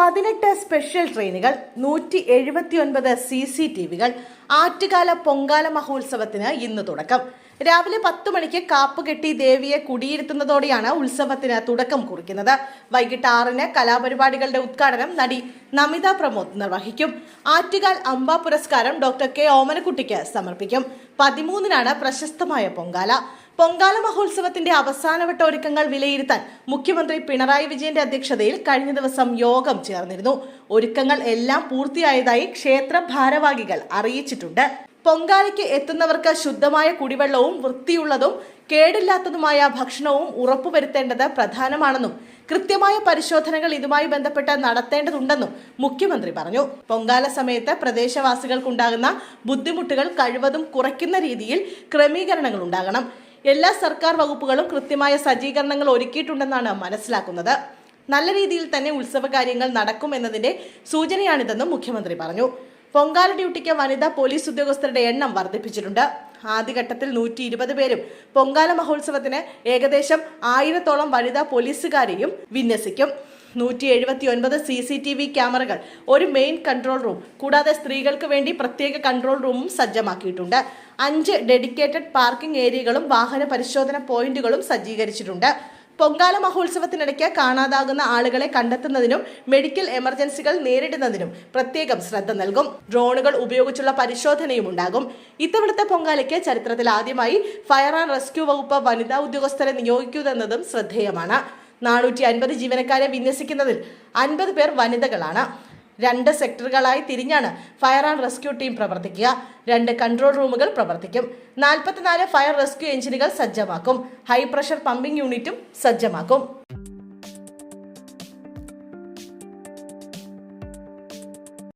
18 special ട്രെയിനുകൾ, 179 CCTV-കൾ. ആറ്റുകാല പൊങ്കാല മഹോത്സവത്തിന് ഇന്ന് തുടക്കം. രാവിലെ 10 മണിക്ക് കാപ്പുകെട്ടി ദേവിയെ കുടിയിരുത്തുന്നതോടെയാണ് ഉത്സവത്തിന് തുടക്കം കുറിക്കുന്നത്. വൈകിട്ട് 6-ന് കലാപരിപാടികളുടെ ഉദ്ഘാടനം നടി നമിത പ്രമോദ് നിർവഹിക്കും. ആറ്റുകാൽ അംബ പുരസ്കാരം ഡോക്ടർ കെ ഓമനക്കുട്ടിക്ക് സമർപ്പിക്കും. 13-നാണ് പ്രശസ്തമായ പൊങ്കാല. പൊങ്കാല മഹോത്സവത്തിന്റെ അവസാനവട്ട ഒരുക്കങ്ങൾ വിലയിരുത്താൻ മുഖ്യമന്ത്രി പിണറായി വിജയന്റെ അധ്യക്ഷതയിൽ കഴിഞ്ഞ ദിവസം യോഗം ചേർന്നിരുന്നു. ഒരുക്കങ്ങൾ എല്ലാം പൂർത്തിയായതായി ക്ഷേത്ര ഭാരവാഹികൾ അറിയിച്ചിട്ടുണ്ട്. പൊങ്കാലയ്ക്ക് എത്തുന്നവർക്ക് ശുദ്ധമായ കുടിവെള്ളവും വൃത്തിയുള്ളതും കേടില്ലാത്തതുമായ ഭക്ഷണവും ഉറപ്പുവരുത്തേണ്ടത് പ്രധാനമാണെന്നും കൃത്യമായ പരിശോധനകൾ ഇതുമായി ബന്ധപ്പെട്ട് നടത്തേണ്ടതുണ്ടെന്നും മുഖ്യമന്ത്രി പറഞ്ഞു. പൊങ്കാല സമയത്ത് പ്രദേശവാസികൾക്കുണ്ടാകുന്ന ബുദ്ധിമുട്ടുകൾ കഴിവതും കുറയ്ക്കുന്ന രീതിയിൽ ക്രമീകരണങ്ങൾ ഉണ്ടാകണം. എല്ലാ സർക്കാർ വകുപ്പുകളും കൃത്യമായ സജ്ജീകരണങ്ങൾ ഒരുക്കിയിട്ടുണ്ടെന്നാണ് മനസ്സിലാക്കുന്നത്. നല്ല രീതിയിൽ തന്നെ ഉത്സവ കാര്യങ്ങൾ നടക്കുമെന്നതിന്റെ സൂചനയാണിതെന്നും മുഖ്യമന്ത്രി പറഞ്ഞു. പൊങ്കാല ഡ്യൂട്ടിക്ക് വനിതാ പോലീസ് ഉദ്യോഗസ്ഥരുടെ എണ്ണം വർദ്ധിപ്പിച്ചിട്ടുണ്ട്. ആദ്യഘട്ടത്തിൽ 120 പേരും പൊങ്കാല മഹോത്സവത്തിന് ഏകദേശം 1000-ഓളം വനിതാ പോലീസുകാരെയും വിന്യസിക്കും. 179 CCTV ക്യാമറകൾ, ഒരു മെയിൻ കൺട്രോൾ റൂം കൂടാതെ സ്ത്രീകൾക്ക് വേണ്ടി പ്രത്യേക കൺട്രോൾ റൂമും സജ്ജമാക്കിയിട്ടുണ്ട്. 5 ഡെഡിക്കേറ്റഡ് പാർക്കിംഗ് ഏരിയകളും വാഹന പരിശോധന പോയിന്റുകളും സജ്ജീകരിച്ചിട്ടുണ്ട്. പൊങ്കാല മഹോത്സവത്തിനിടയ്ക്ക് കാണാതാകുന്ന ആളുകളെ കണ്ടെത്തുന്നതിനും മെഡിക്കൽ എമർജൻസികൾ നേരിടുന്നതിനും പ്രത്യേകം ശ്രദ്ധ നൽകും. ഡ്രോണുകൾ ഉപയോഗിച്ചുള്ള പരിശോധനയും ഉണ്ടാകും. ഇത്തവണത്തെ പൊങ്കാലയ്ക്ക് ചരിത്രത്തിൽ ആദ്യമായി ഫയർ ആൻഡ് റെസ്ക്യൂ വകുപ്പ് വനിതാ ഉദ്യോഗസ്ഥരെ നിയോഗിക്കുന്നതും ശ്രദ്ധേയമാണ്. 450 ജീവനക്കാരെ വിന്യസിക്കുന്നതിൽ 50 പേർ വനിതകളാണ്. 2 സെക്ടറുകളായി തിരിഞ്ഞാണ് ഫയർ ആൻഡ് റെസ്ക്യൂ ടീം പ്രവർത്തിക്കുക. 2 കൺട്രോൾ റൂമുകൾ പ്രവർത്തിക്കും. 44 ഫയർ റെസ്ക്യൂ എഞ്ചിനുകൾ സജ്ജമാക്കും. ഹൈ പ്രഷർ പമ്പിംഗ് യൂണിറ്റും സജ്ജമാക്കും.